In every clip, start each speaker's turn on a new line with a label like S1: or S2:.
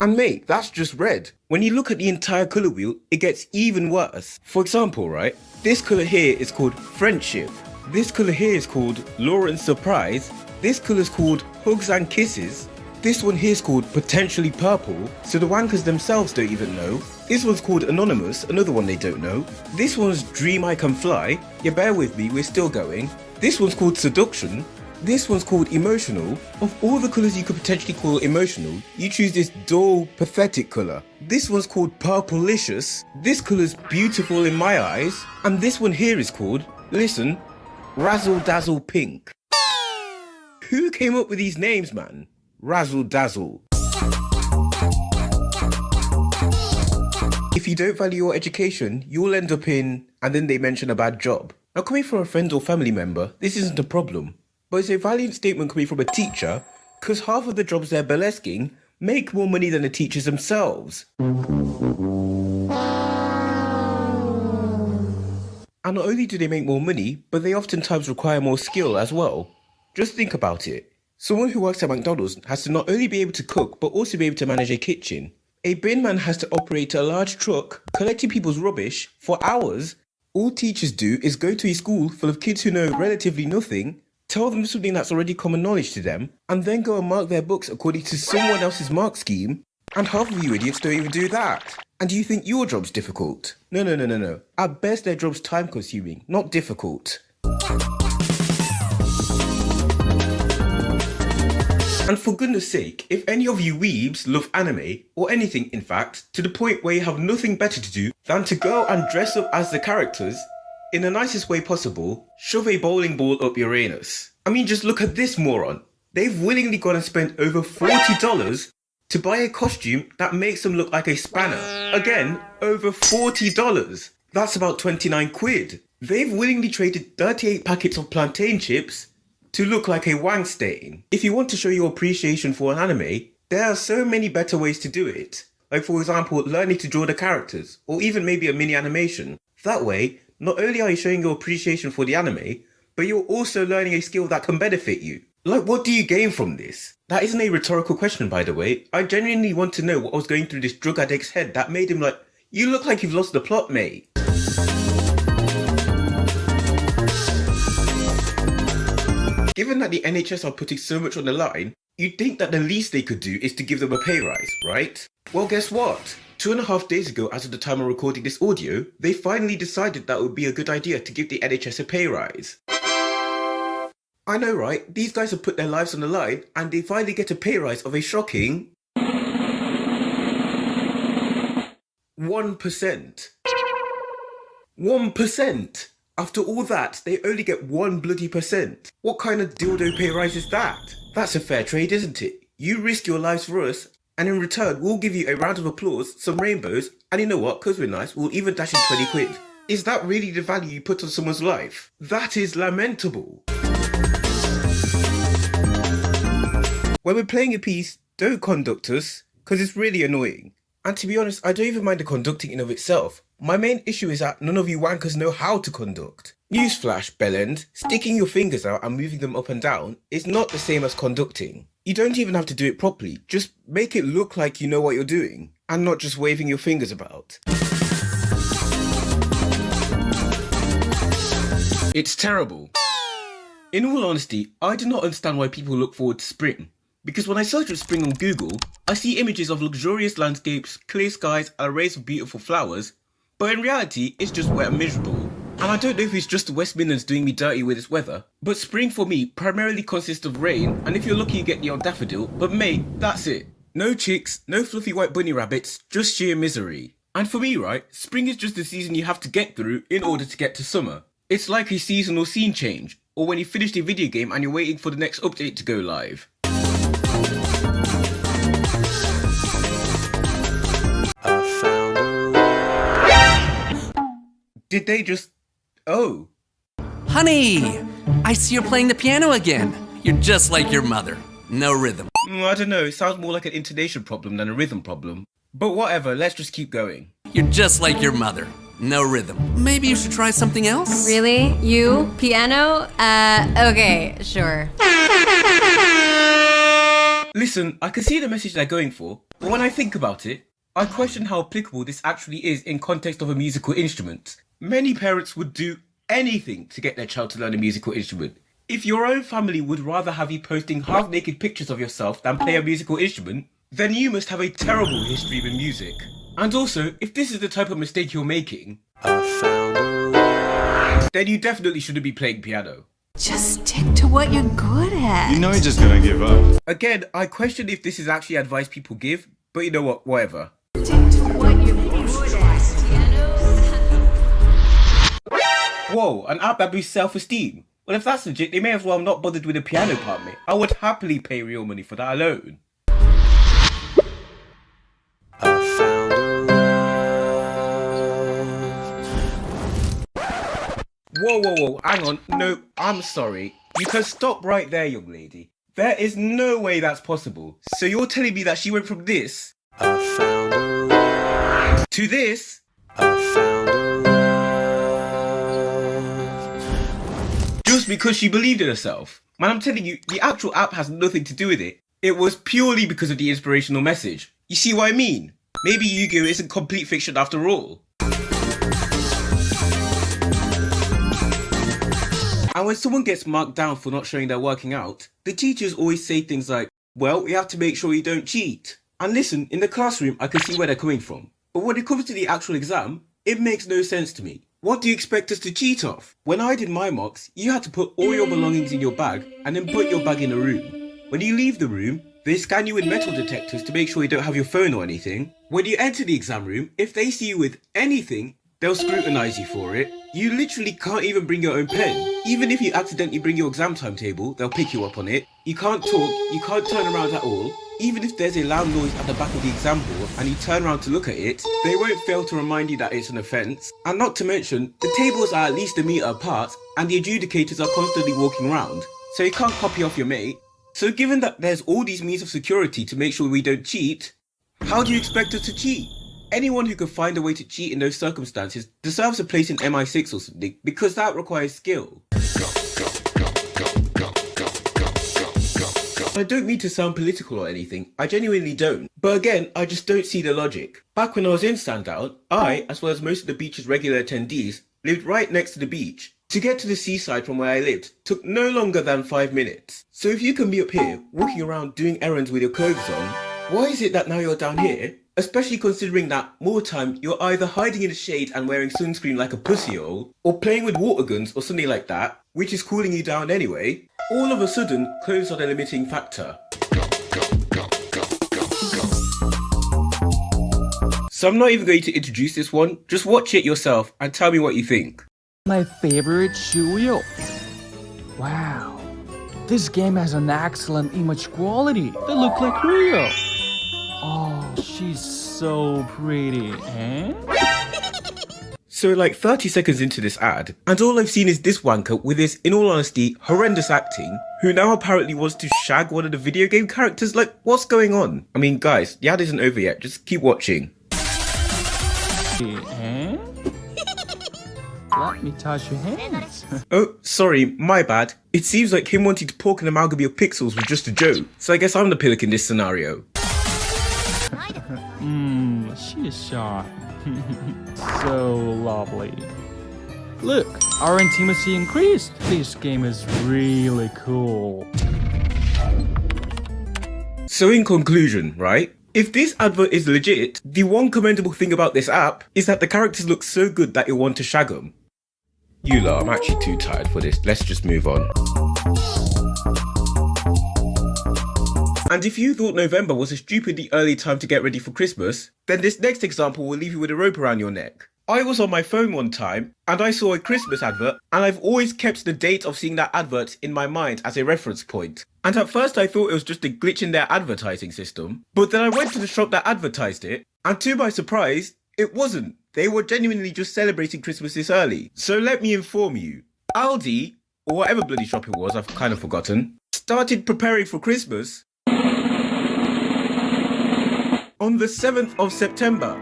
S1: And mate, that's just red. When you look at the entire colour wheel, it gets even worse. For example, right, this colour here is called Friendship. This colour here is called Law and Surprise. This colour is called Hugs and Kisses. This one here is called Potentially Purple, so the wankers themselves don't even know. This one's called Anonymous, another one they don't know. This one's Dream I Can Fly. Yeah, bear with me, we're still going. This one's called Seduction. This one's called Emotional. Of all the colours you could potentially call emotional, you choose this dull, pathetic colour. This one's called Purplicious. This colour's beautiful in my eyes. And this one here is called, listen, Razzle Dazzle Pink. Who came up with these names, man? Razzle Dazzle. If you don't value your education, you'll end up in, and then they mention a bad job. Now, coming from a friend or family member, this isn't a problem. But it's a valiant statement coming from a teacher, because half of the jobs they're burlesquing make more money than the teachers themselves. And not only do they make more money, but they oftentimes require more skill as well. Just think about it. Someone who works at McDonald's has to not only be able to cook, but also be able to manage a kitchen. A bin man has to operate a large truck, collecting people's rubbish for hours. All teachers do is go to a school full of kids who know relatively nothing, tell them something that's already common knowledge to them, and then go and mark their books according to someone else's mark scheme. And half of you idiots don't even do that. And do you think your job's difficult? No. At best, their job's time consuming, not difficult. And for goodness sake, if any of you weebs love anime, or anything in fact, to the point where you have nothing better to do than to go and dress up as the characters, in the nicest way possible, shove a bowling ball up your anus. I mean, just look at this moron. They've willingly gone and spent over $40 to buy a costume that makes them look like a spanner. Again, over $40. That's about 29 quid. They've willingly traded 38 packets of plantain chips to look like a wang stain. If you want to show your appreciation for an anime, there are so many better ways to do it. Like for example, learning to draw the characters, or even maybe a mini animation. That way, not only are you showing your appreciation for the anime, but you're also learning a skill that can benefit you. Like, what do you gain from this? That isn't a rhetorical question, by the way. I genuinely want to know what was going through this drug addict's head that made him like, you look like you've lost the plot, mate. Given that the NHS are putting so much on the line, you'd think that the least they could do is to give them a pay rise, right? Well, guess what? 2.5 days ago, as of the time of recording this audio, they finally decided that it would be a good idea to give the NHS a pay rise. I know, right? These guys have put their lives on the line, and they finally get a pay rise of a shocking 1%. 1%! After all that, they only get 1 bloody percent. What kind of dildo pay rise is that? That's a fair trade, isn't it? You risk your lives for us, and in return, we'll give you a round of applause, some rainbows, and you know what, because we're nice, we'll even dash in 20 quid. Is that really the value you put on someone's life? That is lamentable. When we're playing a piece, don't conduct us, because it's really annoying. And to be honest, I don't even mind the conducting in of itself. My main issue is that none of you wankers know how to conduct. Newsflash, bellend, sticking your fingers out and moving them up and down is not the same as conducting. You don't even have to do it properly, just make it look like you know what you're doing, and not just waving your fingers about. It's terrible. In all honesty, I do not understand why people look forward to spring. Because when I search for spring on Google, I see images of luxurious landscapes, clear skies, and arrays of beautiful flowers, but in reality, it's just wet and miserable. And I don't know if it's just the West Midlands doing me dirty with its weather, but spring for me primarily consists of rain, and if you're lucky you get the odd daffodil, but mate, that's it. No chicks, no fluffy white bunny rabbits, just sheer misery. And for me, right, spring is just the season you have to get through in order to get to summer. It's like a seasonal scene change, or when you finished a video game and you're waiting for the next update to go live. Did they just... Oh.
S2: Honey, I see you're playing the piano again. You're just like your mother. No rhythm.
S1: I don't know, it sounds more like an intonation problem than a rhythm problem. But whatever, let's just keep going.
S2: You're just like your mother. No rhythm. Maybe you should try something else?
S3: Really? You? Piano? Okay, sure.
S1: Listen, I can see the message they're going for, But when I think about it, I question how applicable this actually is in context of a musical instrument. Many parents would do anything to get their child to learn a musical instrument. If your own family would rather have you posting half-naked pictures of yourself than play a musical instrument, then you must have a terrible history with music. And also, if this is the type of mistake you're making, then you definitely shouldn't be playing piano.
S3: Just stick to what you're good at.
S4: You know you're just gonna give up.
S1: Again, I question if this is actually advice people give, but you know what, whatever.
S3: Stick to what you're good at, piano.
S1: Whoa, an app that boosts self-esteem. Well, if that's legit, they may as well have not bothered with the piano part, mate. I would happily pay real money for that alone. Whoa, hang on. No, I'm sorry. You can stop right there, young lady. There is no way that's possible. So you're telling me that she went from this to this just because she believed in herself? Man, I'm telling you, the actual app has nothing to do with it. It was purely because of the inspirational message. You see what I mean? Maybe Yu-Gi-Oh! Isn't complete fiction after all. And when someone gets marked down for not showing their working out, the teachers always say things like, well, we have to make sure you don't cheat. And listen, in the classroom, I can see where they're coming from. But when it comes to the actual exam, it makes no sense to me. What do you expect us to cheat off? When I did my mocks, you had to put all your belongings in your bag and then put your bag in a room. When you leave the room, they scan you with metal detectors to make sure you don't have your phone or anything. When you enter the exam room, if they see you with anything, they'll scrutinize you for it. You literally can't even bring your own pen. Even if you accidentally bring your exam timetable, they'll pick you up on it. You can't talk, you can't turn around at all. Even if there's a loud noise at the back of the exam board and you turn around to look at it, they won't fail to remind you that it's an offence. And not to mention, the tables are at least a metre apart and the adjudicators are constantly walking around, so you can't copy off your mate. So given that there's all these means of security to make sure we don't cheat, how do you expect us to cheat? Anyone who can find a way to cheat in those circumstances deserves a place in MI6 or something, because that requires skill. I don't mean to sound political or anything, I genuinely don't. But again, I just don't see the logic. Back when I was in Sandown, I, as well as most of the beach's regular attendees, lived right next to the beach. To get to the seaside from where I lived took no longer than 5 minutes. So if you can be up here, walking around doing errands with your clothes on, why is it that now you're down here? Especially considering that more time you're either hiding in the shade and wearing sunscreen like a pussyhole, or playing with water guns or something like that, which is cooling you down anyway. All of a sudden, clothes are the limiting factor. So I'm not even going to introduce this one, just watch it yourself and tell me what you think.
S5: My favorite Shuyo. Wow, this game has an excellent image quality. They look like real. Oh, she's so pretty, eh?
S1: So like 30 seconds into this ad, and all I've seen is this wanker with his, in all honesty, horrendous acting, who now apparently wants to shag one of the video game characters. Like, what's going on? I mean, guys, the ad isn't over yet, just keep watching.
S5: Eh? Let me touch your hands.
S1: Oh, sorry, my bad. It seems like him wanting to pork an amalgam of pixels was just a joke, so I guess I'm the pillock in this scenario.
S5: She's shy. So lovely. Look, our intimacy increased. This game is really cool.
S1: So in conclusion, right? If this advert is legit, the one commendable thing about this app is that the characters look so good that you want to shag them. You lot, I'm actually too tired for this. Let's just move on. And if you thought November was a stupidly early time to get ready for Christmas, then this next example will leave you with a rope around your neck. I was on my phone one time and I saw a Christmas advert, and I've always kept the date of seeing that advert in my mind as a reference point. And at first I thought it was just a glitch in their advertising system, but then I went to the shop that advertised it, and to my surprise, it wasn't. They were genuinely just celebrating Christmas this early. So let me inform you, Aldi, or whatever bloody shop it was, I've kind of forgotten, started preparing for Christmas on the 7th of September.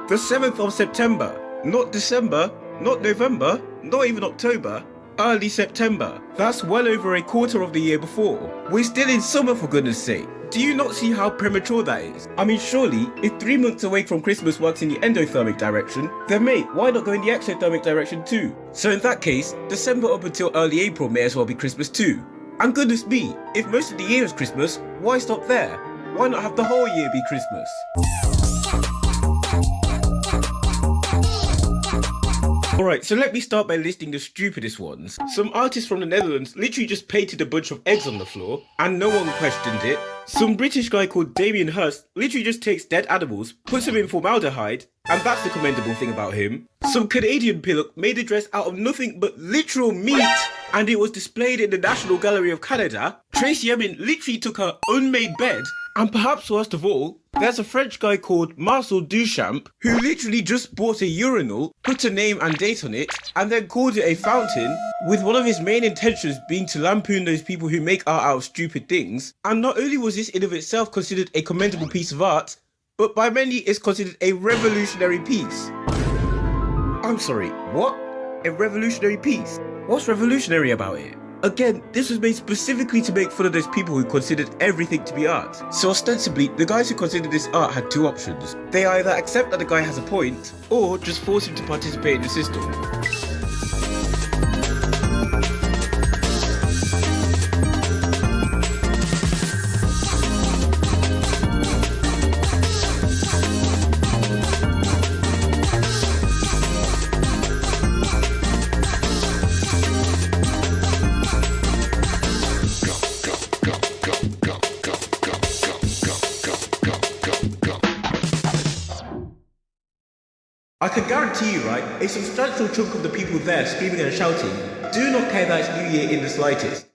S1: The 7th of September. Not December, not November, not even October. Early September. That's well over a quarter of the year before. We're still in summer, for goodness sake. Do you not see how premature that is? I mean, surely, if 3 months away from Christmas works in the endothermic direction, then mate, why not go in the exothermic direction too? So in that case, December up until early April may as well be Christmas too. And goodness me, if most of the year is Christmas, why stop there? Why not have the whole year be Christmas? Alright, so let me start by listing the stupidest ones. Some artist from the Netherlands literally just painted a bunch of eggs on the floor, and no one questioned it. Some British guy called Damien Hirst literally just takes dead animals, puts them in formaldehyde, and that's the commendable thing about him. Some Canadian pillock made a dress out of nothing but literal meat, and it was displayed in the National Gallery of Canada. Tracy Emin literally took her unmade bed, and perhaps worst of all, there's a French guy called Marcel Duchamp who literally just bought a urinal, put a name and date on it, and then called it a fountain, with one of his main intentions being to lampoon those people who make art out of stupid things. And not only was this in of itself considered a commendable piece of art, but by many it's considered a revolutionary piece. I'm sorry, what? A revolutionary piece? What's revolutionary about it? Again, this was made specifically to make fun of those people who considered everything to be art. So ostensibly, the guys who considered this art had two options. They either accept that the guy has a point, or just force him to participate in the system. I can guarantee you, right, a substantial chunk of the people there screaming and shouting do not care that it's New Year in the slightest.